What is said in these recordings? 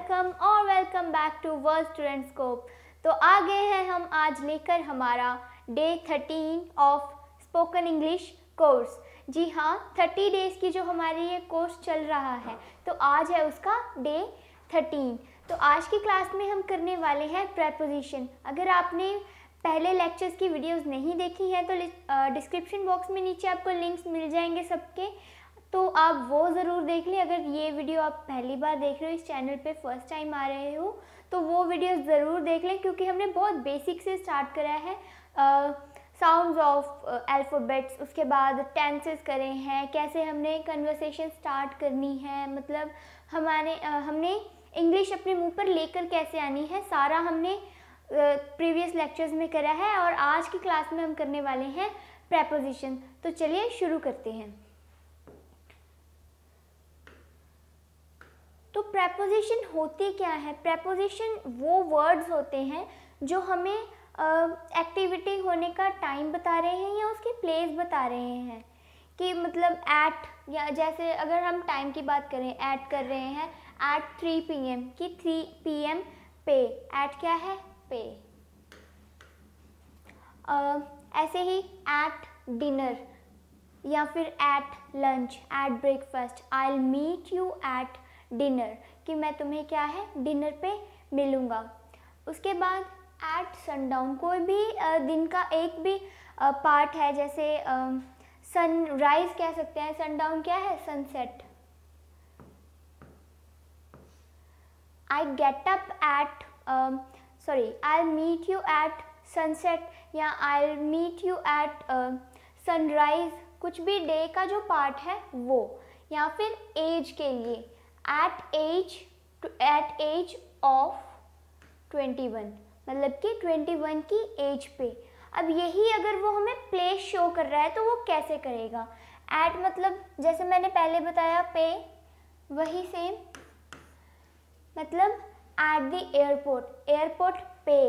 Welcome back to world student scope. तो आ गए हैं हम आज लेकर हमारा day 13 of spoken English course. जी हाँ, 30 डेज़ की जो हमारी ये कोर्स चल रहा है, तो आज है उसका डे 13। तो आज की क्लास में हम करने वाले हैं प्रेपोजिशन। अगर आपने पहले लेक्चर्स की वीडियोस नहीं देखी हैं तो डिस्क्रिप्शन बॉक्स में नीचे आपको लिंक्स मिल जाएंगे सबके, तो आप वो ज़रूर देख लें। अगर ये वीडियो आप पहली बार देख रहे हो, इस चैनल पे फर्स्ट टाइम आ रहे हो, तो वो वीडियो ज़रूर देख लें, क्योंकि हमने बहुत बेसिक से स्टार्ट करा है। साउंड्स ऑफ अल्फ़ाबेट्स, उसके बाद टेंसेस करे हैं, कैसे हमने कन्वर्सेशन स्टार्ट करनी है, मतलब हमने इंग्लिश अपने मुंह पर लेकर कैसे आनी है, सारा हमने प्रीवियस लेक्चर्स में करा है। और आज की क्लास में हम करने वाले हैं प्रेपोजिशन। तो चलिए शुरू करते हैं। तो प्रेपोजिशन होती क्या है? प्रेपोजिशन वो वर्ड्स होते हैं जो हमें एक्टिविटी होने का टाइम बता रहे हैं या उसकी प्लेस बता रहे हैं, कि मतलब एट, या जैसे अगर हम टाइम की बात करें, एट कर रहे हैं एट 3 PM, कि 3 PM पे। एट क्या है? पे। ऐसे ही एट डिनर, या फिर at lunch, at breakfast. I will meet you at dinner, कि मैं तुम्हें क्या है, डिनर पे मिलूँगा। उसके बाद एट सनडाउन, कोई भी दिन का एक भी पार्ट है, जैसे सनराइज कह सकते हैं, सनडाउन क्या है, sunset. I get up at I will meet you at sunset, या I will meet you at sunrise, कुछ भी डे का जो पार्ट है वो। या फिर एज के लिए एट एज ऑफ 21, मतलब कि 21 की एज पे। अब यही अगर वो हमें प्लेस शो कर रहा है तो वो कैसे करेगा? एट मतलब जैसे मैंने पहले बताया पे, वही सेम, मतलब एट द एयरपोर्ट, एयरपोर्ट पे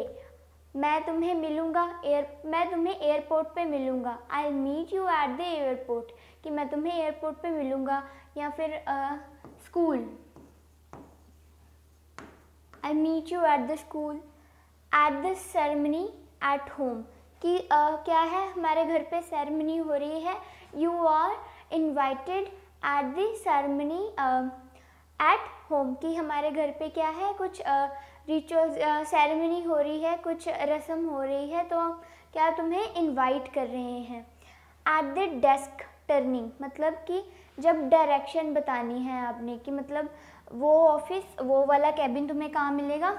मैं तुम्हें मिलूँगा, मैं तुम्हें एयरपोर्ट पे मिलूँगा। I will meet you at the airport, कि मैं तुम्हें एयरपोर्ट पे मिलूँगा। या फिर school, I meet you at the school. At the ceremony at home, कि क्या है, हमारे घर पे सेरेमनी हो रही है। You are invited at the ceremony at home, कि हमारे घर पे क्या है, कुछ रिचुअल्स, सेरेमनी हो रही है, कुछ रस्म हो रही है, तो क्या तुम्हें इनवाइट कर रहे हैं। एट द डेस्क टर्निंग, मतलब कि जब डायरेक्शन बतानी है आपने, कि मतलब वो ऑफिस, वो वाला कैबिन तुम्हें कहाँ मिलेगा,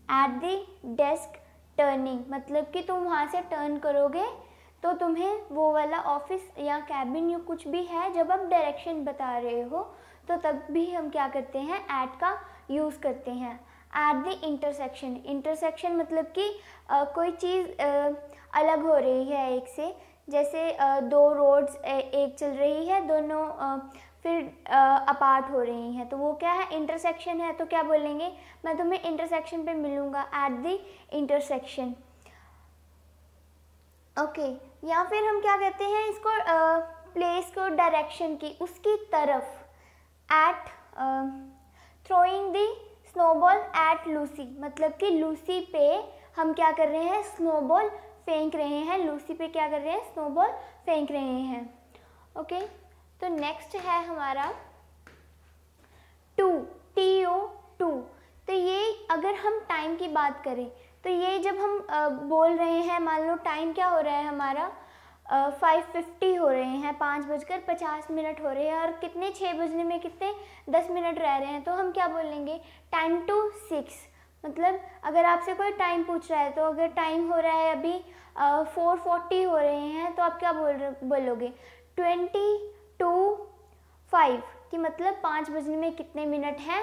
एट द डेस्क टर्निंग, मतलब कि तुम वहाँ से टर्न करोगे तो तुम्हें वो वाला ऑफिस या कैबिन या कुछ भी है, जब आप डायरेक्शन बता रहे हो तो तब भी हम क्या करते हैं, एट का यूज़ करते हैं। एट द इंटरसेक्शन, इंटरसेक्शन मतलब कि कोई चीज़ अलग हो रही है एक से, जैसे दो रोड्स एक चल रही है, दोनों फिर अपार्ट हो रही हैं, तो वो क्या है, इंटरसेक्शन है। तो क्या बोलेंगे, मैं तुम्हें इंटरसेक्शन पे मिलूँगा, एट द इंटरसेक्शन। ओके, या फिर हम क्या कहते हैं इसको, प्लेस को, डायरेक्शन की, उसकी तरफ। At throwing the snowball at Lucy, मतलब कि लूसी पे हम क्या कर रहे हैं, स्नोबॉल फेंक रहे हैं। लूसी पे क्या कर रहे हैं, स्नोबॉल फेंक रहे हैं। ओके, तो नेक्स्ट है हमारा टू, TO, तो ये अगर हम टाइम की बात करें, तो ये जब हम बोल रहे हैं, मान लो टाइम क्या हो रहा है हमारा, 5:50 हो रहे हैं, 5:50 हो रहे हैं, और कितने 6 बजने में कितने 10 मिनट रह रहे हैं, तो हम क्या बोलेंगे, टाइम टू 6। मतलब अगर आपसे कोई टाइम पूछ रहा है, तो अगर टाइम हो रहा है अभी 4:40 हो रहे हैं, तो आप क्या बोलोगे, 20 to 5, कि मतलब 5 बजने में कितने मिनट हैं,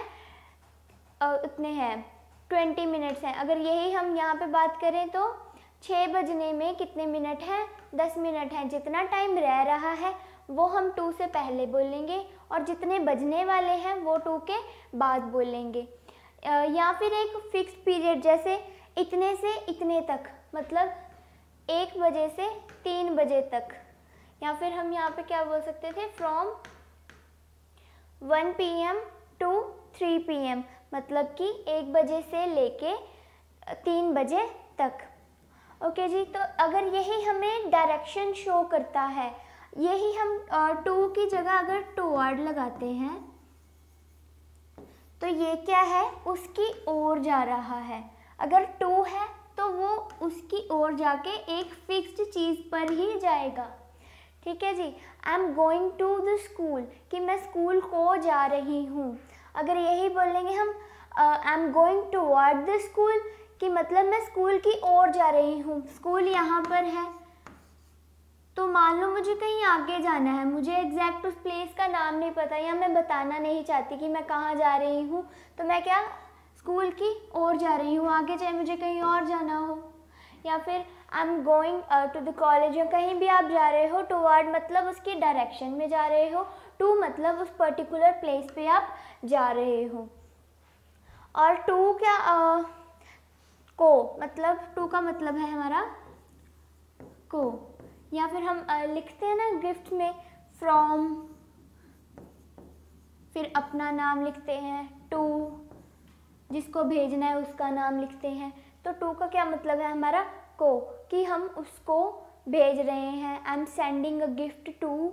उतने हैं, 20 मिनट्स हैं। अगर यही हम यहाँ पे बात करें तो 6 बजने में कितने मिनट हैं, 10 मिनट हैं। जितना टाइम रह रहा है वो हम 2 से पहले बोलेंगे, और जितने बजने वाले हैं वो 2 के बाद बोलेंगे। या फिर एक फिक्स पीरियड, जैसे इतने से इतने तक, मतलब 1 बजे से 3 बजे तक। या फिर हम यहाँ पे क्या बोल सकते थे, फ्रॉम 1 PM to 3 PM, मतलब कि 1 बजे से लेके 3 बजे तक। ओके जी, तो अगर यही हमें डायरेक्शन शो करता है, यही हम टू की जगह अगर टुवर्ड लगाते हैं तो ये क्या है, उसकी ओर जा रहा है। अगर टू है तो वो उसकी ओर जाके एक फिक्स्ड चीज़ पर ही जाएगा। ठीक है जी। I am going to the school, कि मैं स्कूल को जा रही हूँ। अगर यही बोलेंगे हम आई am going toward the school, कि मतलब मैं स्कूल की ओर जा रही हूँ, स्कूल यहाँ पर है। तो मान लो मुझे कहीं आगे जाना है, मुझे एग्जैक्ट उस प्लेस का नाम नहीं पता या मैं बताना नहीं चाहती कि मैं कहाँ जा रही हूँ, तो मैं क्या स्कूल की ओर जा रही हूँ, आगे चाहे मुझे कहीं और जाना हो। या फिर I am going to the college, या कहीं भी आप जा रहे हो, टुवर्ड मतलब उसकी डायरेक्शन में जा रहे हो, टू मतलब उस पर्टिकुलर प्लेस पे आप जा रहे हो। और टू क्या को, मतलब टू का मतलब है हमारा को। या फिर हम लिखते हैं ना गिफ्ट में फ्रॉम, फिर अपना नाम लिखते हैं, टू जिसको भेजना है उसका नाम लिखते हैं। तो टू का क्या मतलब है हमारा को, कि हम उसको भेज रहे हैं। I am sending a gift to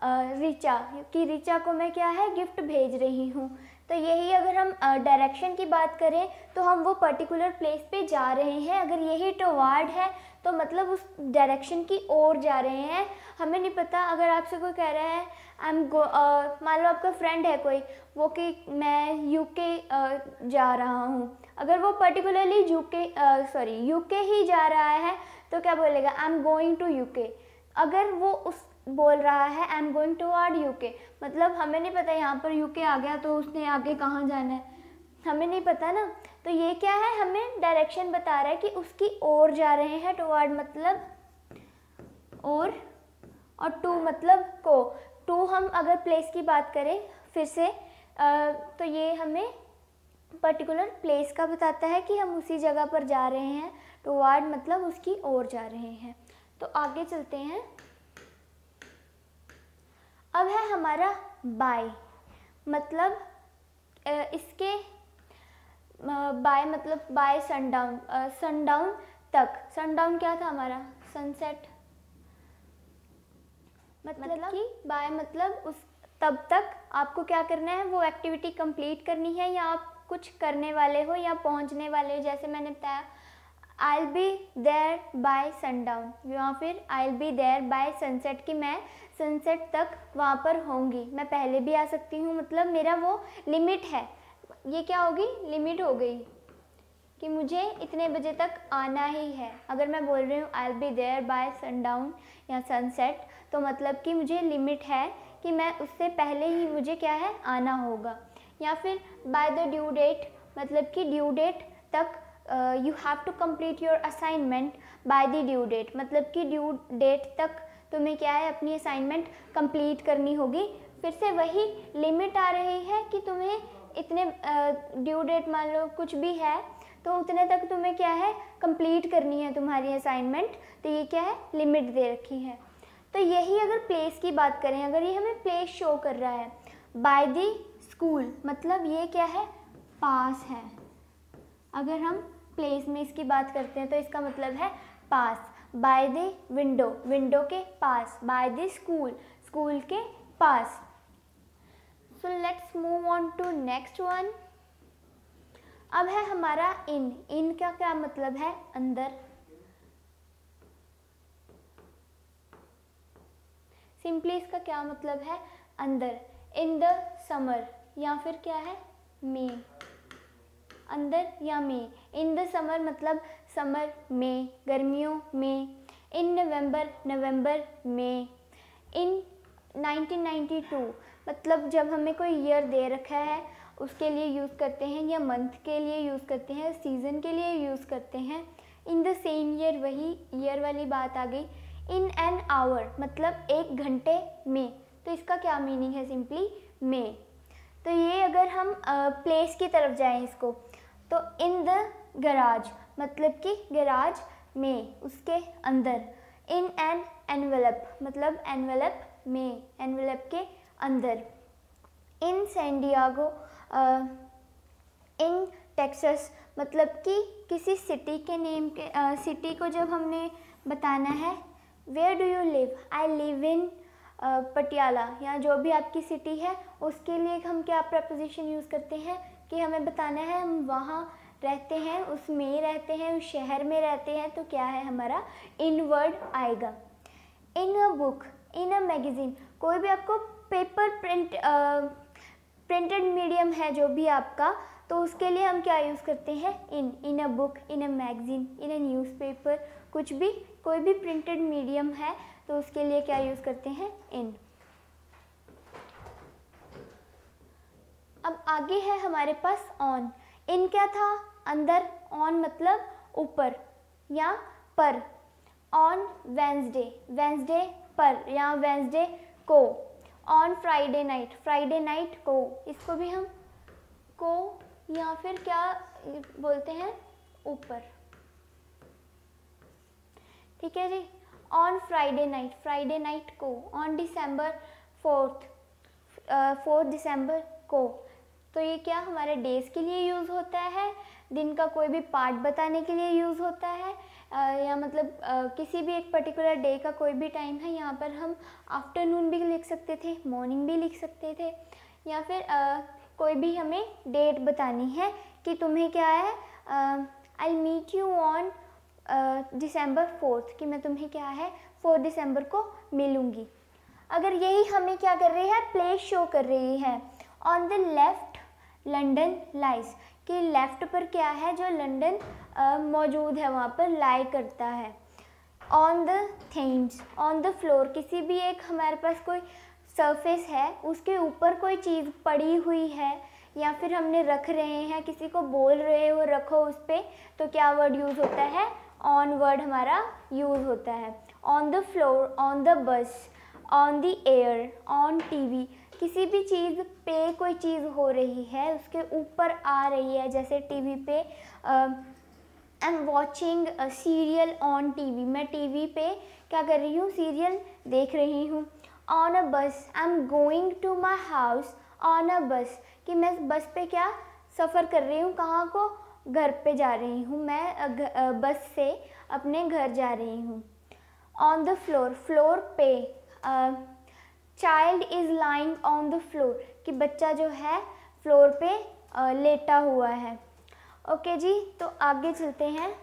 Richa, कि रिचा को मैं क्या है गिफ्ट भेज रही हूँ। तो यही अगर हम डायरेक्शन की बात करें तो हम वो पर्टिकुलर प्लेस पे जा रहे हैं। अगर यही टुवर्ड है तो मतलब उस डायरेक्शन की ओर जा रहे हैं। हमें नहीं पता, अगर आपसे कोई कह रहा है आई एम मान लो आपका फ्रेंड है कोई, वो कि मैं यूके जा रहा हूँ, अगर वो पर्टिकुलरली यूके ही जा रहा है तो क्या बोलेगा, I am going to UK. अगर वो उस बोल रहा है I am going toward UK, मतलब हमें नहीं पता यहाँ पर यूके आ गया तो उसने आगे कहाँ जाना है, हमें नहीं पता ना। तो ये क्या है, हमें डायरेक्शन बता रहा है कि उसकी ओर जा रहे हैं। टुवर्ड मतलब और टू मतलब को। टू हम अगर प्लेस की बात करें फिर से तो ये हमें पर्टिकुलर प्लेस का बताता है कि हम उसी जगह पर जा रहे हैं। टुवर्ड मतलब उसकी ओर जा रहे हैं। तो आगे चलते हैं। अब है हमारा बाय, मतलब इसके बाय मतलब बाय सनडाउन, सनडाउन तक। सनडाउन क्या था हमारा, सनसेट, मतलब कि बाय मतलब उस तब तक आपको क्या करना है, वो एक्टिविटी कंप्लीट करनी है, या आप कुछ करने वाले हो या पहुंचने वाले हो। जैसे मैंने बताया I will be there by sundown, या फिर I will be there by sunset, कि मैं सनसेट तक वहाँ पर होंगी। मैं पहले भी आ सकती हूँ, मतलब मेरा वो लिमिट है। ये क्या होगी, लिमिट हो गई कि मुझे इतने बजे तक आना ही है। अगर मैं बोल रही हूँ I will be there by sundown या सनसेट, तो मतलब कि मुझे लिमिट है कि मैं उससे पहले ही मुझे क्या है आना होगा। या फिर बाय द ड्यू डेट, मतलब कि ड्यू डेट तक you have to complete your assignment by the due date, मतलब कि ड्यू डेट तक तुम्हें क्या है अपनी असाइनमेंट कंप्लीट करनी होगी। फिर से वही लिमिट आ रही है कि तुम्हें इतने ड्यू डेट मान लो कुछ भी है तो उतने तक तुम्हें क्या है कंप्लीट करनी है तुम्हारी असाइनमेंट। तो ये क्या है, लिमिट दे रखी है। तो यही अगर प्लेस की बात करें, अगर ये हमें प्लेस शो कर रहा है बाय द स्कूल, मतलब ये क्या है, पास है। अगर हम प्लेस में इसकी बात करते हैं तो इसका मतलब है पास। बाय द विंडो, विंडो के पास। बाय द स्कूल, स्कूल के पास। So let's move on to next one. अब है हमारा इन। इन का क्या मतलब है, अंदर। सिंपली इसका क्या मतलब है, अंदर। इन द समर, या फिर क्या है, मे, अंदर या मे। इन द समर मतलब समर में, गर्मियों में। इन नवंबर, नवंबर में। इन 1992 मतलब जब हमें कोई ईयर दे रखा है उसके लिए यूज़ करते हैं, या मंथ के लिए यूज़ करते हैं, सीज़न के लिए यूज़ करते हैं। इन द सेम ईयर, वही ईयर वाली बात आ गई। इन एन आवर मतलब एक घंटे में, तो इसका क्या मीनिंग है, सिंपली में। तो ये अगर हम प्लेस की तरफ जाएं इसको, तो इन द गराज मतलब कि गराज में, उसके अंदर। इन एन एनवेलप मतलब एनवेलप में, एनवेलप के अंदर। In San Diego in Texas, मतलब कि किसी सिटी के नेम के सिटी को जब हमने बताना है, where do you live, I live in Patiala, या जो भी आपकी सिटी है उसके लिए हम क्या प्रपोजिशन यूज़ करते हैं कि हमें बताना है हम वहाँ रहते हैं, उसमें रहते हैं, उस शहर में रहते हैं, तो क्या है हमारा इन वर्ड आएगा। इन a book, in a magazine, कोई भी आपको पेपर प्रिंटेड मीडियम है जो भी आपका, तो उसके लिए हम क्या यूज़ करते हैं in a book, in a magazine, in a newspaper, कुछ भी कोई भी प्रिंटेड मीडियम है तो उसके लिए क्या यूज़ करते हैं इन। अब आगे है हमारे पास ऑन। इन क्या था, अंदर, ऑन मतलब ऊपर या पर। ऑन वेंसडे, वेंसडे पर या वेंसडे को। On Friday night, Friday night को, इसको भी हम को या फिर क्या बोलते हैं ऊपर, ठीक है जी। On Friday night, Friday night को। ऑन डिसम्बर 4 दिसंबर को, तो ये क्या हमारे डेज के लिए यूज़ होता है, दिन का कोई भी पार्ट बताने के लिए यूज़ होता है, या मतलब किसी भी एक पर्टिकुलर डे का कोई भी टाइम है, यहाँ पर हम आफ्टरनून भी लिख सकते थे, मॉर्निंग भी लिख सकते थे, या फिर कोई भी हमें डेट बतानी है कि तुम्हें क्या है I meet you on December 4, कि मैं तुम्हें क्या है 4 दिसंबर को मिलूँगी। अगर यही हमें क्या कर रही है, प्लेस शो कर रही है। On the left London lies, कि लेफ्ट पर क्या है, जो लंदन मौजूद है वहाँ पर लाई करता है। On the Thames, on the floor, किसी भी एक हमारे पास कोई सरफेस है उसके ऊपर कोई चीज़ पड़ी हुई है या फिर हमने रख रहे हैं, किसी को बोल रहे हो रखो उस पर, तो क्या वर्ड यूज़ होता है, ऑन वर्ड हमारा यूज़ होता है। On the floor, on the bus, on the air, on TV, किसी भी चीज़ पे कोई चीज़ हो रही है उसके ऊपर आ रही है, जैसे टीवी पे I am watching serial on TV, मैं टीवी पे क्या कर रही हूँ, सीरियल देख रही हूँ। On a bus, I am going to my house on a bus, कि मैं बस पे क्या सफ़र कर रही हूँ, कहाँ को, घर पे जा रही हूँ, मैं बस से अपने घर जा रही हूँ। ऑन द फ्लोर, फ्लोर पे, child is lying on the floor, कि बच्चा जो है फ्लोर पे लेटा हुआ है। ओके जी, तो आगे चलते हैं।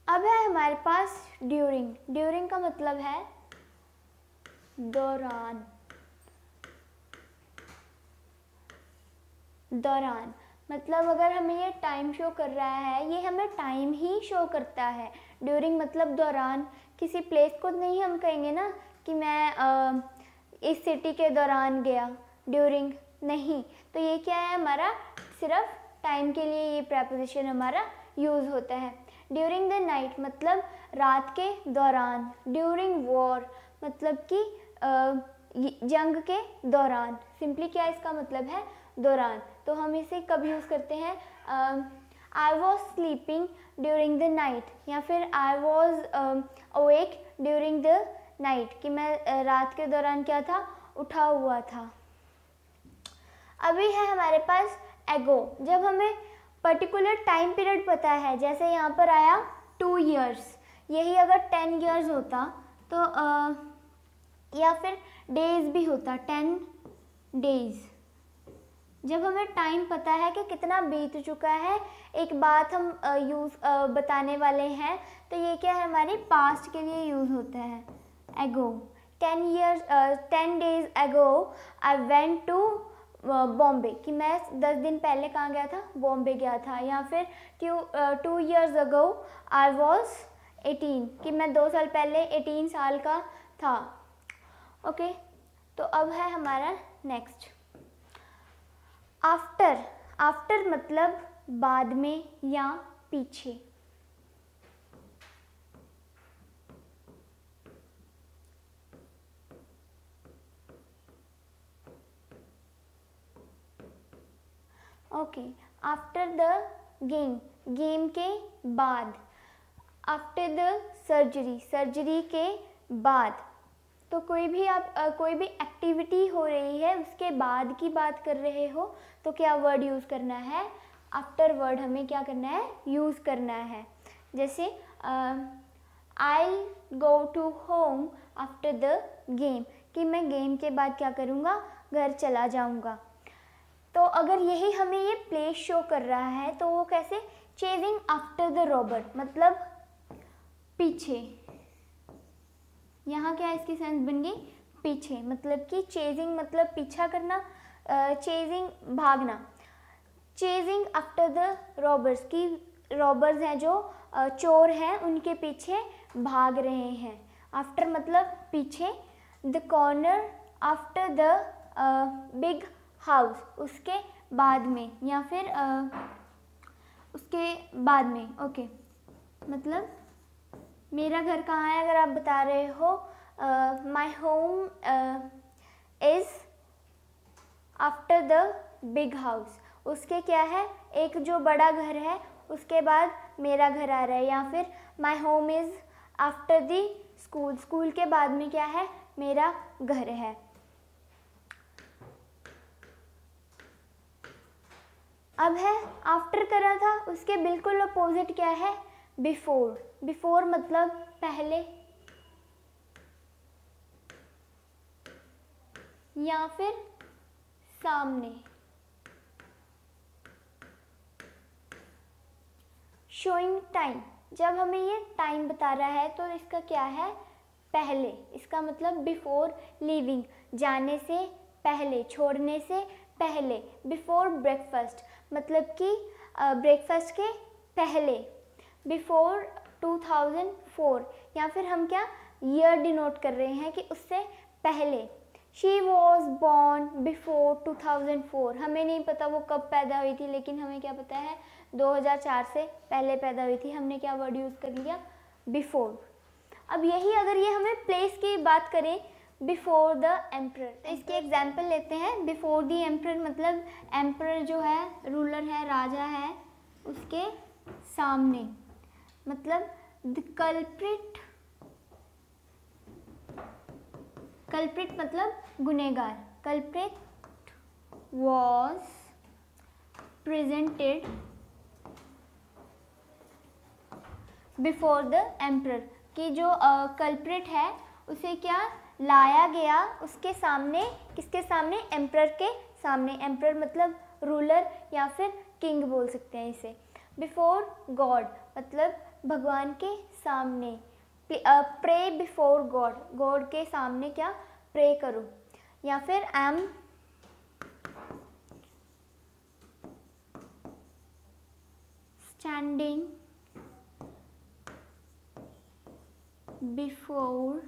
अब है हमारे पास ड्यूरिंग। ड्यूरिंग का मतलब है दौरान, दौरान मतलब अगर हमें ये टाइम शो कर रहा है, ये हमें टाइम ही शो करता है। ड्यूरिंग मतलब दौरान, किसी प्लेस को नहीं हम कहेंगे ना कि मैं इस सिटी के दौरान गया, ड्यूरिंग नहीं, तो ये क्या है हमारा, सिर्फ टाइम के लिए ये प्रेपोजिशन हमारा यूज़ होता है। ड्यूरिंग द नाइट मतलब रात के दौरान। ड्यूरिंग वॉर मतलब कि जंग के दौरान। सिंपली क्या इसका मतलब है, दौरान। तो हम इसे कब यूज़ करते हैं, I was sleeping during the night, या फिर I was awake during the night, कि मैं रात के दौरान क्या था, उठा हुआ था। अभी है हमारे पास एगो, जब हमें पर्टिकुलर टाइम पीरियड पता है, जैसे यहाँ पर आया 2 years, यही अगर 10 years होता तो या फिर डेज भी होता, 10 days। जब हमें टाइम पता है कि कितना बीत चुका है, एक बात हम बताने वाले हैं, तो ये क्या है, हमारी पास्ट के लिए यूज़ होता है एगो। 10 days ago I went to Bombay, कि मैं 10 दिन पहले कहाँ गया था, बॉम्बे गया था। या फिर 2 years ago आई वॉज 18, कि मैं 2 साल पहले 18 साल का था। ओके, तो अब है हमारा नेक्स्ट आफ्टर। आफ्टर मतलब बाद में या पीछे। Okay, after the game, game के बाद। आफ्टर द सर्जरी, सर्जरी के बाद। तो कोई भी आप कोई भी एक्टिविटी हो रही है उसके बाद की बात कर रहे हो तो क्या वर्ड यूज़ करना है, आफ्टर वर्ड हमें क्या करना है, यूज़ करना है। जैसे I go to home after the game, कि मैं गेम के बाद क्या करूँगा, घर चला जाऊँगा। तो अगर यही हमें ये प्लेस शो कर रहा है तो वो कैसे, चेजिंग आफ्टर द रॉबर, मतलब पीछे। यहाँ क्या इसकी सेंस बन गई, पीछे, मतलब कि चेजिंग मतलब पीछा करना, चेजिंग भागना, चेजिंग आफ्टर द रॉबर्स, की रॉबर्स हैं जो चोर हैं उनके पीछे भाग रहे हैं। आफ्टर मतलब पीछे, the corner after the big house, उसके बाद में, या फिर उसके बाद में। ओके, मतलब मेरा घर कहाँ है, अगर आप बता रहे हो my home is after the big house, उसके क्या है, एक जो बड़ा घर है उसके बाद मेरा घर आ रहा है। या फिर my home is after the school, school के बाद में क्या है, मेरा घर है। अब है आफ्टर करा था, उसके बिल्कुल अपोजिट क्या है, बिफोर। बिफोर मतलब पहले या फिर सामने। शोइंग टाइम, जब हमें ये टाइम बता रहा है तो इसका क्या है, पहले, इसका मतलब बिफोर लीविंग, जाने से पहले, छोड़ने से पहले। बिफोर ब्रेकफास्ट मतलब कि ब्रेकफास्ट के पहले, बिफोर 2004, या फिर हम क्या ईयर डिनोट कर रहे हैं कि उससे पहले। शी वॉज बॉर्न बिफोर 2004, हमें नहीं पता वो कब पैदा हुई थी, लेकिन हमें क्या पता है 2004 से पहले पैदा हुई थी। हमने क्या वर्ड यूज़ कर लिया, बिफोर। अब यही अगर ये हमें प्लेस की बात करें, बिफोर द एम्परर, तो इसकी एग्जाम्पल लेते हैं। बिफोर द एम्परर मतलब एम्परर जो है, रूलर है, राजा है, उसके सामने, मतलब द कल्प्रिट, कल्प्रिट मतलब गुनहगार, culprit was presented before the emperor, कि जो कल्प्रिट है उसे क्या लाया गया उसके सामने, किसके सामने, एम्परर के सामने। एम्परर मतलब रूलर या फिर किंग बोल सकते हैं इसे। बिफोर गॉड मतलब भगवान के सामने, प्रे बिफोर गॉड, गॉड के सामने क्या प्रे करो। या फिर I am standing before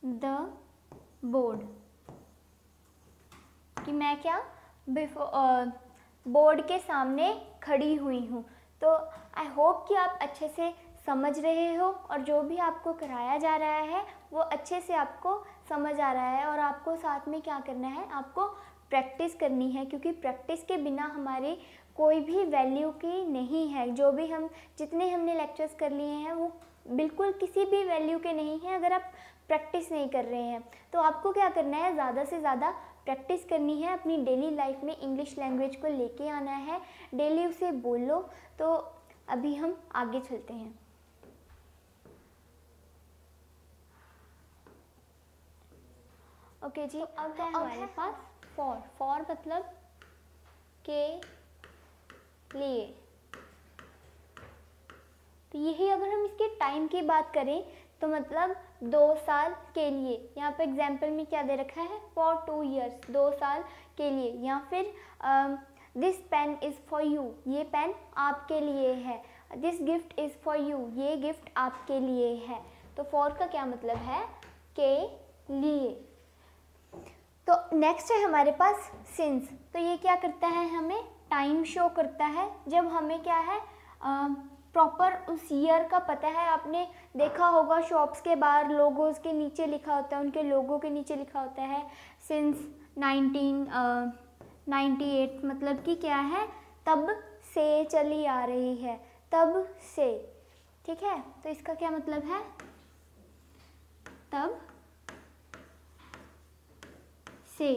the board, कि मैं क्या बिफोर बोर्ड के सामने खड़ी हुई हूँ। तो आई होप कि आप अच्छे से समझ रहे हो और जो भी आपको कराया जा रहा है वो अच्छे से आपको समझ आ रहा है। और आपको साथ में क्या करना है, आपको प्रैक्टिस करनी है, क्योंकि प्रैक्टिस के बिना हमारी कोई भी वैल्यू की नहीं है। जो भी हम जितने हमने लेक्चर्स कर लिए हैं वो बिल्कुल किसी भी वैल्यू के नहीं हैं अगर आप प्रैक्टिस नहीं कर रहे हैं। तो आपको क्या करना है, ज़्यादा से ज़्यादा प्रैक्टिस करनी है, अपनी डेली लाइफ में इंग्लिश लैंग्वेज को लेके आना है, डेली उसे बोलो। तो अभी हम आगे चलते हैं। ओके जी, अब है हमारे पास फॉर। फॉर मतलब के लिए। तो यही अगर हम इसके टाइम की बात करें तो मतलब 2 साल के लिए। यहाँ पे एग्जाम्पल में क्या दे रखा है, फॉर 2 years, 2 साल के लिए। या फिर this pen is for you, ये पेन आपके लिए है। This gift is for you, ये गिफ्ट आपके लिए है। तो फॉर का क्या मतलब है, के लिए। तो नेक्स्ट है हमारे पास सिंस। तो ये क्या करता है, हमें टाइम शो करता है। जब हमें क्या है प्रॉपर उस ईयर का पता है। आपने देखा होगा शॉप्स के बाहर लोगोस के नीचे लिखा होता है, उनके लोगों के नीचे लिखा होता है सिंस 1998, मतलब कि क्या है, तब से चली आ रही है, तब से। ठीक है, तो इसका क्या मतलब है, से,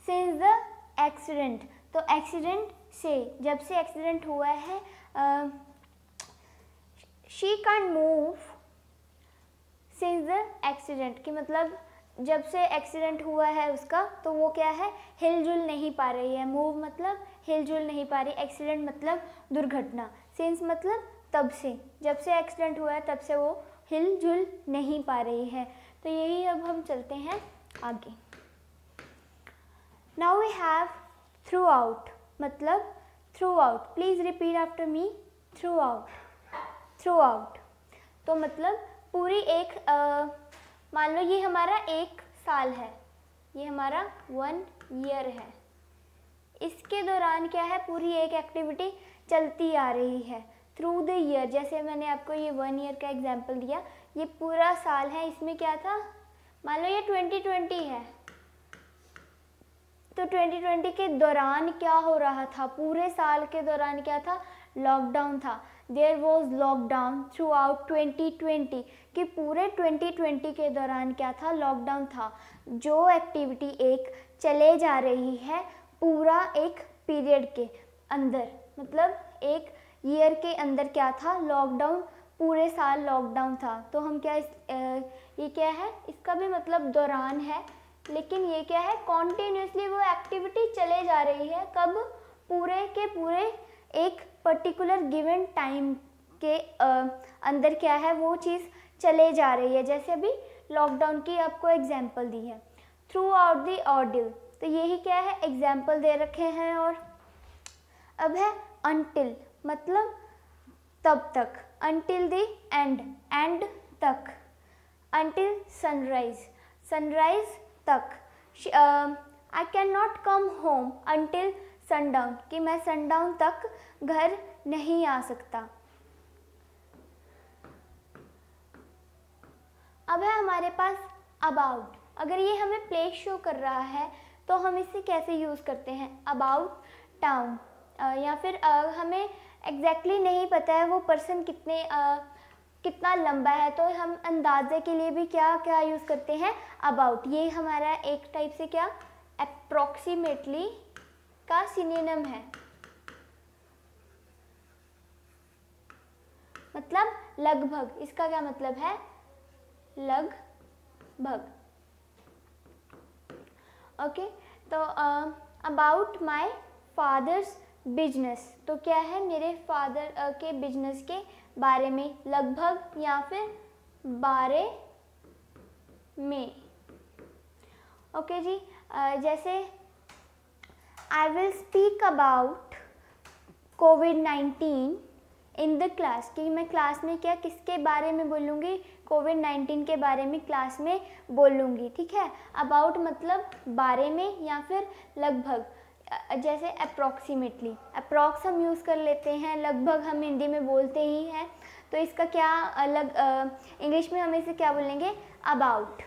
सिंस द एक्सीडेंट, तो एक्सीडेंट से, जब से एक्सीडेंट हुआ है, she can move since the accident, कि मतलब जब से एक्सीडेंट हुआ है उसका, तो वो क्या है, हिलजुल नहीं पा रही है। मूव मतलब हिलजुल नहीं पा रही, एक्सीडेंट मतलब दुर्घटना, सिंस मतलब तब से, जब से एक्सीडेंट हुआ है तब से वो हिलजुल नहीं पा रही है। तो यही अब हम चलते हैं आगे। Now we have throughout, मतलब throughout, please repeat after me, throughout, throughout, तो मतलब पूरी एक, मान लो ये हमारा एक साल है, ये हमारा 1 ईयर है, इसके दौरान क्या है, पूरी एक एक्टिविटी चलती आ रही है। थ्रू द ईयर, जैसे मैंने आपको ये 1 ईयर का एग्जांपल दिया, ये पूरा साल है, इसमें क्या था, मान लो ये 2020 है, तो 2020 के दौरान क्या हो रहा था, पूरे साल के दौरान क्या था, लॉकडाउन था। There was lockdown throughout 2020, कि पूरे 2020 के दौरान क्या था, लॉकडाउन था। जो एक्टिविटी एक चले जा रही है पूरा एक पीरियड के अंदर, मतलब एक ईयर के अंदर क्या था, लॉकडाउन, पूरे साल लॉकडाउन था। तो हम क्या ये क्या है, इसका भी मतलब दौरान है, लेकिन ये क्या है, कॉन्टिन्यूसली वो एक्टिविटी चले जा रही है, कब, पूरे के पूरे एक पर्टिकुलर गिवन टाइम के अंदर क्या है, वो चीज़ चले जा रही है। जैसे अभी लॉकडाउन की आपको एग्जांपल दी है, थ्रू आउट द ऑर्डिल, तो यही क्या है, एग्जांपल दे रखे हैं। और अब है अनटिल, मतलब तब तक, अनटिल द एंड, एंड तक, अनटिल सनराइज, सनराइज तक, I can not come home until sundown, कि मैं सनडाउन तक घर नहीं आ सकता। अब है हमारे पास अबाउट, अगर ये हमें प्लेस शो कर रहा है तो हम इसे कैसे यूज़ करते हैं, अबाउट टाउन, या फिर हमें एग्जैक्टली नहीं पता है वो पर्सन कितना लंबा है, तो हम अंदाजे के लिए भी क्या क्या यूज़ करते हैं, अबाउट। ये हमारा एक टाइप से क्या, अप्रॉक्सीमेटली का सिनोनिम है, मतलब लगभग, इसका क्या मतलब है, लगभग। ओके, तो अबाउट माय फादर्स बिजनेस, तो क्या है, मेरे फादर के बिजनेस के बारे में, लगभग या फिर बारे में। ओके जी, जैसे I will speak about covid in the class, कि मैं क्लास में क्या, किसके बारे में बोलूँगी, कोविड-19 के बारे में क्लास में बोलूँगी, ठीक है। अबाउट मतलब बारे में या फिर लगभग, जैसे अप्रॉक्सीमेटली, अप्रॉक्स हम यूज़ कर लेते हैं, लगभग हम हिंदी में बोलते ही हैं, तो इसका क्या अलग, इंग्लिश में हम इसे क्या बोलेंगे, about,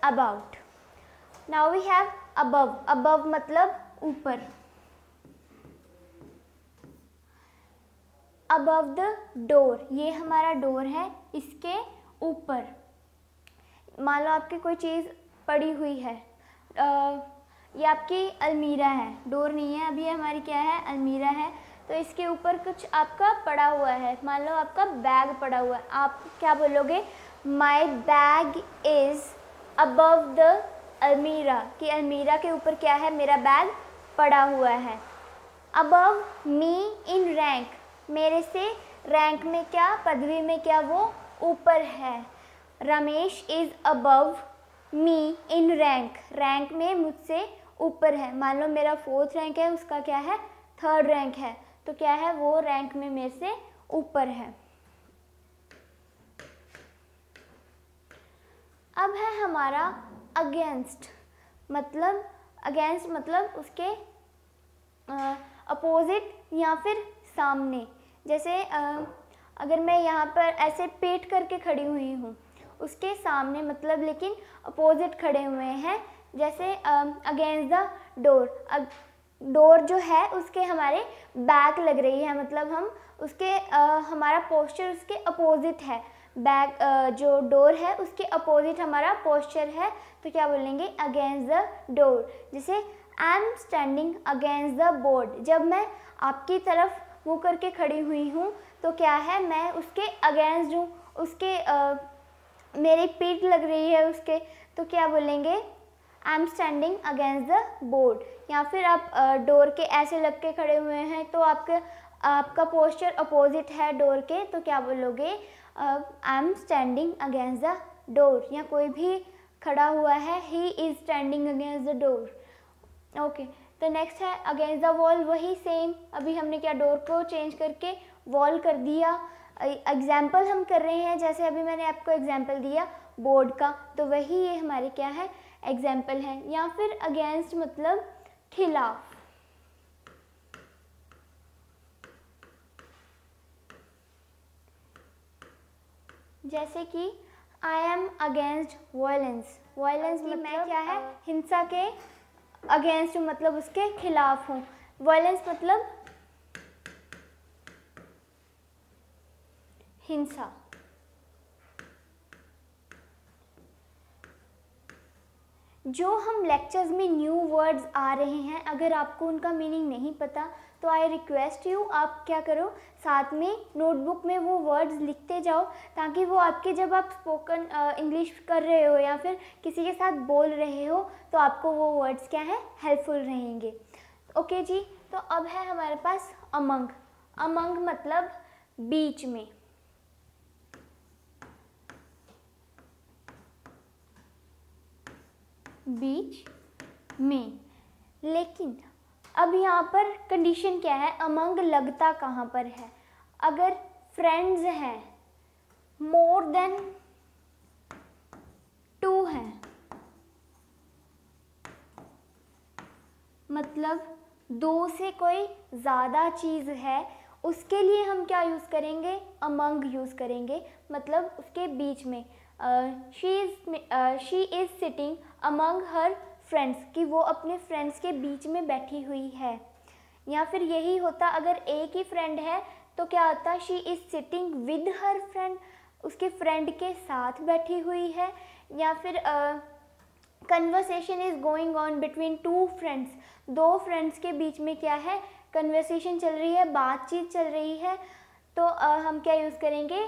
about. Now we have above, above मतलब ऊपर, अबव द डोर, ये हमारा डोर है, इसके ऊपर, मान लो आपकी कोई चीज़ पड़ी हुई है, ये आपकी अलमीरा है, डोर नहीं है अभी, हमारी क्या है, अलमीरा है, तो इसके ऊपर कुछ आपका पड़ा हुआ है, मान लो आपका बैग पड़ा हुआ है, आप क्या बोलोगे, my bag is above the अलमीरा, कि अलमीरा के ऊपर क्या है, मेरा बैग पड़ा हुआ है। अबव मी इन रैंक, मेरे से रैंक में क्या, पदवी में क्या, वो ऊपर है। Ramesh is above me in rank, rank में मुझसे ऊपर है, मान लो मेरा 4th रैंक है, उसका क्या है, 3rd रैंक है, तो क्या है, वो रैंक में मेरे से ऊपर है। अब है हमारा अगेंस्ट, मतलब अगेंस्ट मतलब उसके अपोजिट या फिर सामने, जैसे अगर मैं यहाँ पर ऐसे पेट करके खड़ी हुई हूँ, उसके सामने मतलब, लेकिन अपोजिट खड़े हुए हैं, जैसे अगेंस्ट द डोर, डोर जो है उसके हमारे बैक लग रही है, मतलब हम उसके हमारा पोस्चर उसके अपोजिट है, बैक जो डोर है उसके अपोजिट हमारा पोस्चर है, तो क्या बोलेंगे, अगेंस्ट द डोर। जैसे I am standing against the board, जब मैं आपकी तरफ मुँह करके खड़ी हुई हूँ तो क्या है, मैं उसके अगेंस्ट हूँ, उसके मेरी पीठ लग रही है उसके, तो क्या बोलेंगे, आई am standing against the board. या फिर आप डोर के ऐसे लग के खड़े हुए हैं तो आपका पोस्चर अपोजिट है डोर के, तो क्या बोलोगे, आई am standing against the door. या कोई भी खड़ा हुआ है, he is standing against the door. Okay, तो नेक्स्ट है अगेंस्ट द वॉल, वही सेम, अभी हमने क्या डोर को चेंज करके वॉल कर दिया। एग्जाम्पल हम कर रहे हैं, जैसे अभी मैंने आपको एग्जाम्पल दिया बोर्ड का, तो वही ये हमारे क्या है, एग्जाम्पल है। या फिर अगेंस्ट मतलब खिलाफ, जैसे कि I am against violence, violence मतलब क्या है, हिंसा के अगेंस्ट, मतलब उसके खिलाफ हूँ। वायलेंस मतलब हिंसा। जो हम लेक्चर्स में न्यू वर्ड्स आ रहे हैं, अगर आपको उनका मीनिंग नहीं पता तो आई रिक्वेस्ट यू, आप क्या करो, साथ में नोटबुक में वो वर्ड्स लिखते जाओ, ताकि वो आपके जब आप स्पोकन इंग्लिश कर रहे हो या फिर किसी के साथ बोल रहे हो तो आपको वो वर्ड्स क्या है, हेल्पफुल रहेंगे। ओके जी, तो अब है हमारे पास अमंग। अमंग मतलब बीच में। बीच में, लेकिन अब यहाँ पर कंडीशन क्या है, अमंग लगता कहाँ पर है, अगर फ्रेंड्स हैं, मोर देन 2 हैं, मतलब 2 से कोई ज़्यादा चीज़ है, उसके लिए हम क्या यूज़ करेंगे, अमंग यूज़ करेंगे, मतलब उसके बीच में। She is sitting among her friends, कि वो अपने फ्रेंड्स के बीच में बैठी हुई है। या फिर यही होता, अगर एक ही फ्रेंड है तो क्या होता, she is sitting with her friend, उसके फ्रेंड के साथ बैठी हुई है। या फिर conversation is going on between 2 friends, 2 friends के बीच में क्या है, कन्वर्सेशन चल रही है, बातचीत चल रही है, तो हम क्या यूज़ करेंगे,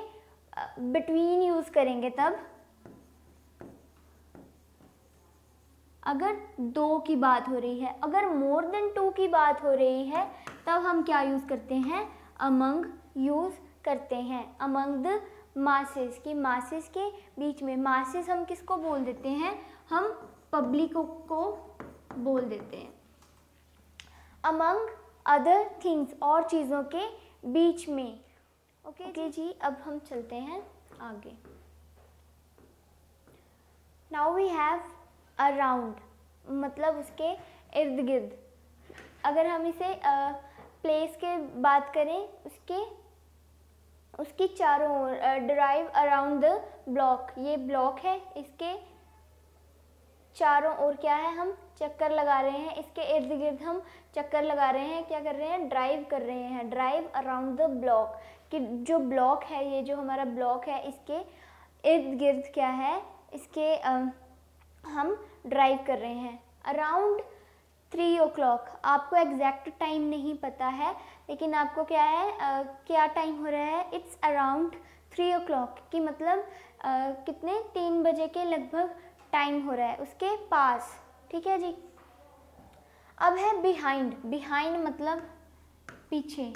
बिटवीन यूज़ करेंगे। तब अगर 2 की बात हो रही है, अगर मोर देन 2 की बात हो रही है, तब हम क्या यूज़ करते हैं, अमंग यूज़ करते हैं। अमंग द मासेस, की मासेस के बीच में। मासेस हम किसको बोल देते हैं, हम पब्लिक को बोल देते हैं। अमंग अदर थिंग्स, और चीज़ों के बीच में। ओके जी, अब हम चलते हैं आगे। नाउ वी हैव अराउंड, मतलब उसके इर्द गिर्द। अगर हम इसे प्लेस के बात करें, उसकी चारों ओर, ड्राइव अराउंड द ब्लॉक, ये ब्लॉक है, इसके चारों ओर क्या है, हम चक्कर लगा रहे हैं, इसके इर्द गिर्द हम चक्कर लगा रहे हैं, क्या कर रहे हैं, ड्राइव कर रहे हैं। ड्राइव अराउंड द ब्लॉक, कि जो ब्लॉक है, ये जो हमारा ब्लॉक है, इसके इर्द गिर्द क्या है, इसके हम ड्राइव कर रहे हैं। अराउंड 3 o'clock, आपको एग्जैक्ट टाइम नहीं पता है, लेकिन आपको क्या है, क्या टाइम हो रहा है, इट्स अराउंड 3 o'clock, कि मतलब कितने, 3 बजे के लगभग टाइम हो रहा है उसके पास। ठीक है जी। अब है बिहाइंड। बिहाइंड मतलब पीछे।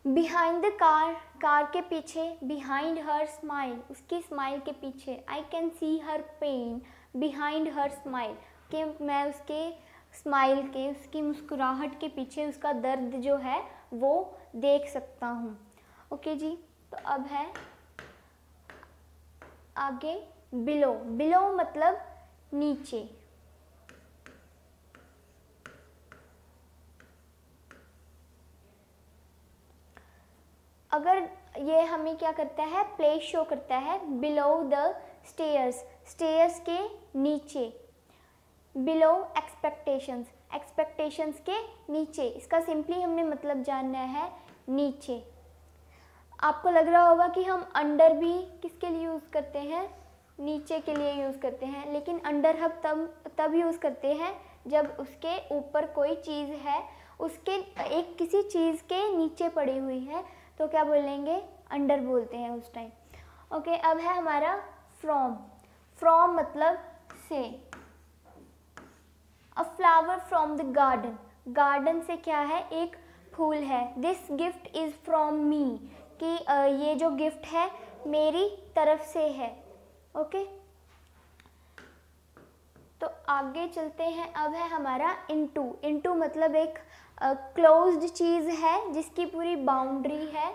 बिहाइंड द कार, कार के पीछे। बिहाइंड हर स्माइल, उसकी स्माइल के पीछे। I can see her pain behind her smile, कि मैं उसके स्माइल के, उसकी मुस्कुराहट के पीछे उसका दर्द जो है वो देख सकता हूँ। ओके जी, तो अब है आगे बिलो। बिलो मतलब नीचे। अगर ये हमें क्या करता है, प्लेस शो करता है, बिलो द स्टेयर्स, स्टेयर्स के नीचे। बिलो एक्सपेक्टेशंस, एक्सपेक्टेशंस के नीचे। इसका सिंपली हमने मतलब जानना है नीचे। आपको लग रहा होगा कि हम अंडर भी किसके लिए यूज़ करते हैं, नीचे के लिए यूज़ करते हैं, लेकिन अंडर हम तब यूज़ करते हैं जब उसके ऊपर कोई चीज़ है, उसके एक किसी चीज़ के नीचे पड़ी हुई है, तो क्या बोलेंगे, अंडर बोलते हैं उस टाइम। ओके, अब है हमारा फ्रॉम। फ्रॉम मतलब से। अ flower from the garden. Garden से क्या है, एक फूल है। This gift is from me, कि ये जो गिफ्ट है मेरी तरफ से है। ओके, तो आगे चलते हैं। अब है हमारा इनटू। इनटू मतलब एक क्लोज्ड चीज़ है जिसकी पूरी बाउंड्री है।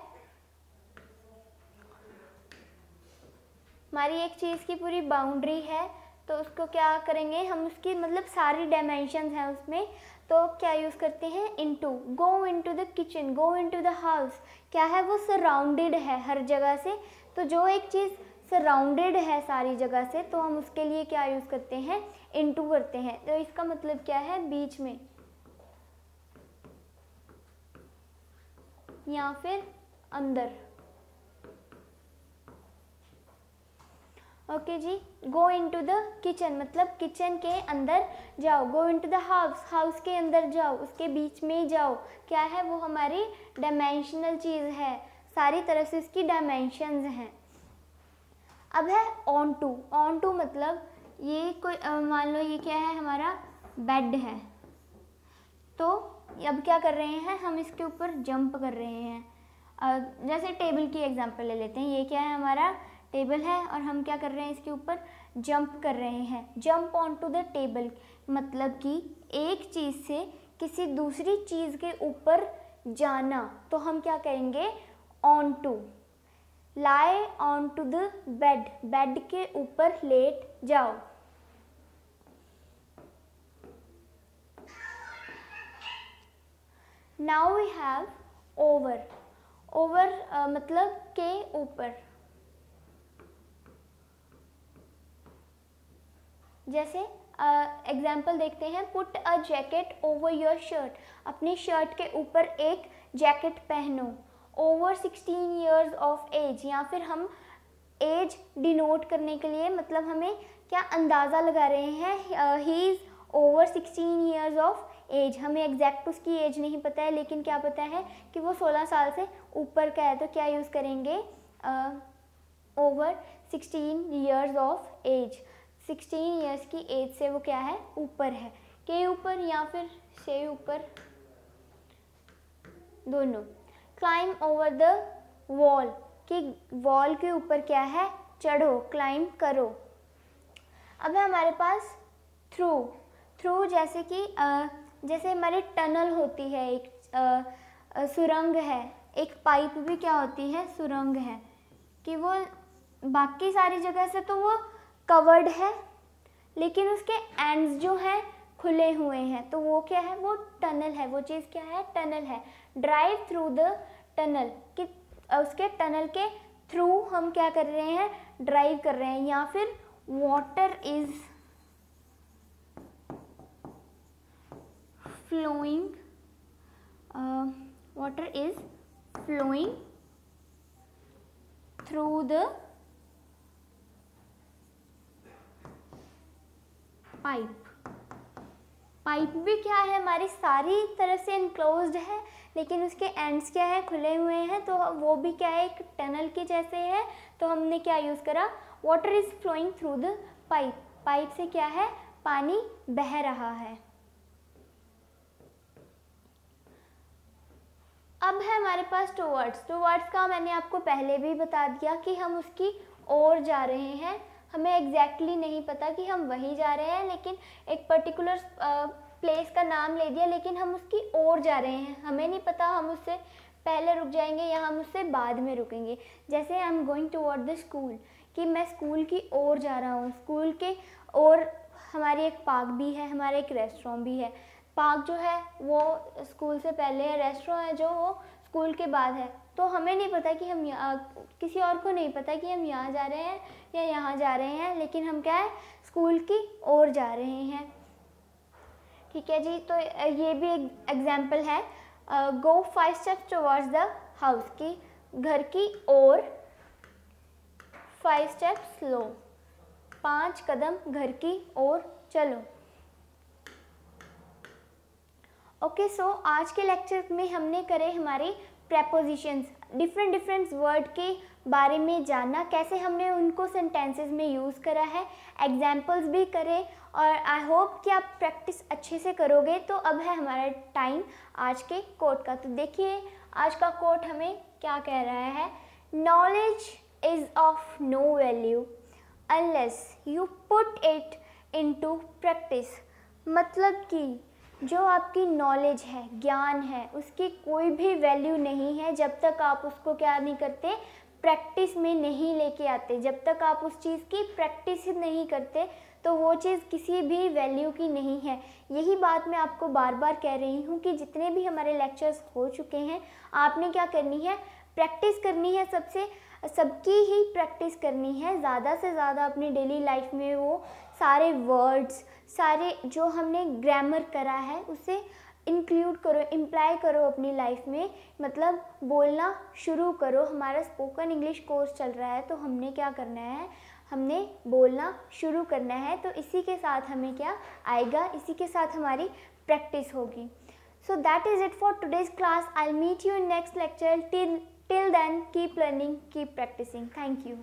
हमारी एक चीज़ की पूरी बाउंड्री है, तो उसको क्या करेंगे हम, उसकी मतलब सारी डायमेंशंस हैं उसमें, तो क्या यूज़ करते हैं, into. Go into the kitchen, go into the house, क्या है, वो सराउंडेड है हर जगह से। तो जो एक चीज़ सराउंडेड है सारी जगह से, तो हम उसके लिए क्या यूज़ करते हैं, इनटू करते हैं। तो इसका मतलब क्या है, बीच में या फिर अंदर। ओके जी, गो इनटू द किचन मतलब किचन के अंदर जाओ। Go into the house, house के अंदर जाओ, उसके बीच में जाओ। क्या है, वो हमारी डायमेंशनल चीज़ है, सारी तरफ से उसकी डायमेंशंस हैं। अब है ऑन टू। ऑन टू मतलब ये कोई मान लो ये क्या है, हमारा बेड है, तो अब क्या कर रहे हैं हम, इसके ऊपर जंप कर रहे हैं। जैसे टेबल की एग्जांपल ले लेते हैं। ये क्या है, हमारा टेबल है और हम क्या कर रहे हैं, इसके ऊपर जंप कर रहे हैं। Jump onto the table मतलब कि एक चीज़ से किसी दूसरी चीज़ के ऊपर जाना, तो हम क्या कहेंगे, onto. Lie onto the bed, bed के ऊपर लेट जाओ। Now we have over. Over मतलब के ऊपर। जैसे एग्जाम्पल देखते हैं, put a jacket over your shirt, अपनी शर्ट के ऊपर एक जैकेट पहनो। ओवर 16 ईयर्स ऑफ एज, या फिर हम एज डिनोट करने के लिए मतलब हमें क्या अंदाज़ा लगा रहे हैं, he is over 16 years of age. हमें एग्जैक्ट उसकी एज नहीं पता है, लेकिन क्या पता है कि वो 16 साल से ऊपर का है, तो क्या यूज़ करेंगे, over 16 years of age. 16 years की एज से वो क्या है, ऊपर है, के ऊपर या फिर से ऊपर, दोनों। क्लाइम ओवर द वॉल, कि वॉल के ऊपर क्या है, चढ़ो, क्लाइम करो। अब है हमारे पास थ्रू। थ्रू जैसे कि जैसे हमारी टनल होती है, एक सुरंग है, एक पाइप भी क्या होती है, सुरंग है, कि वो बाकी सारी जगह से तो वो कवर्ड है, लेकिन उसके एंड्स जो हैं खुले हुए हैं, तो वो क्या है, वो टनल है। वो चीज़ क्या है, टनल है। ड्राइव थ्रू द टनल, कि उसके टनल के थ्रू हम क्या कर रहे हैं, ड्राइव कर रहे हैं। या फिर water is flowing, water is flowing through the pipe. Pipe भी क्या है, हमारी सारी तरह से इनक्लोज्ड है, लेकिन उसके एंड्स क्या है, खुले हुए हैं, तो वो भी क्या है, एक टनल के जैसे है। तो हमने क्या यूज़ करा, water is flowing through the pipe. Pipe से क्या है, पानी बह रहा है। अब है हमारे पास टुवर्ड्स। टुवर्ड्स का मैंने आपको पहले भी बता दिया कि हम उसकी ओर जा रहे हैं। हमें एग्जैक्टली नहीं पता कि हम वहीं जा रहे हैं, लेकिन एक पर्टिकुलर प्लेस का नाम ले दिया, लेकिन हम उसकी ओर जा रहे हैं। हमें नहीं पता हम उससे पहले रुक जाएंगे या हम उससे बाद में रुकेंगे। जैसे I am going toward the school, कि मैं स्कूल की ओर जा रहा हूँ। स्कूल के ओर हमारी एक पार्क भी है, हमारा एक रेस्टोरेंट भी है। पार्क जो है वो स्कूल से पहले है, रेस्टोरेंट है जो वो स्कूल के बाद है। तो हमें नहीं पता कि हम किसी और को नहीं पता कि हम यहाँ जा रहे हैं या यहाँ जा रहे हैं, लेकिन हम क्या है, स्कूल की ओर जा रहे हैं। ठीक है जी, तो ये भी एक एग्जाम्पल है। गो 5 स्टेप्स टुवर्ड्स द हाउस, की घर की ओर, 5 steps लो, 5 कदम घर की ओर चलो। ओके, सो आज के लेक्चर में हमने करे हमारे प्रेपोजिशंस, डिफरेंट वर्ड के बारे में जाना, कैसे हमने उनको सेंटेंसेस में यूज़ करा है, एग्जाम्पल्स भी करे, और आई होप कि आप प्रैक्टिस अच्छे से करोगे। तो अब है हमारा टाइम आज के कोट का। तो देखिए आज का कोट हमें क्या कह रहा है, knowledge is of no value unless you put it into practice. मतलब कि जो आपकी नॉलेज है, ज्ञान है, उसकी कोई भी वैल्यू नहीं है जब तक आप उसको क्या नहीं करते, प्रैक्टिस में नहीं लेके आते। जब तक आप उस चीज़ की प्रैक्टिस ही नहीं करते तो वो चीज़ किसी भी वैल्यू की नहीं है। यही बात मैं आपको बार बार कह रही हूँ कि जितने भी हमारे लेक्चर्स हो चुके हैं, आपने क्या करनी है, प्रैक्टिस करनी है। सबकी ही प्रैक्टिस करनी है, ज़्यादा से ज़्यादा अपनी डेली लाइफ में वो सारे वर्ड्स, सारे जो हमने ग्रामर करा है उसे इंक्लूड करो, इम्प्लाई करो अपनी लाइफ में, मतलब बोलना शुरू करो। हमारा स्पोकन इंग्लिश कोर्स चल रहा है तो हमने क्या करना है, हमने बोलना शुरू करना है। तो इसी के साथ हमें क्या आएगा, इसी के साथ हमारी प्रैक्टिस होगी। So that is it for today's class. I will meet you in next lecture. Till then, keep learning, keep practicing. Thank you.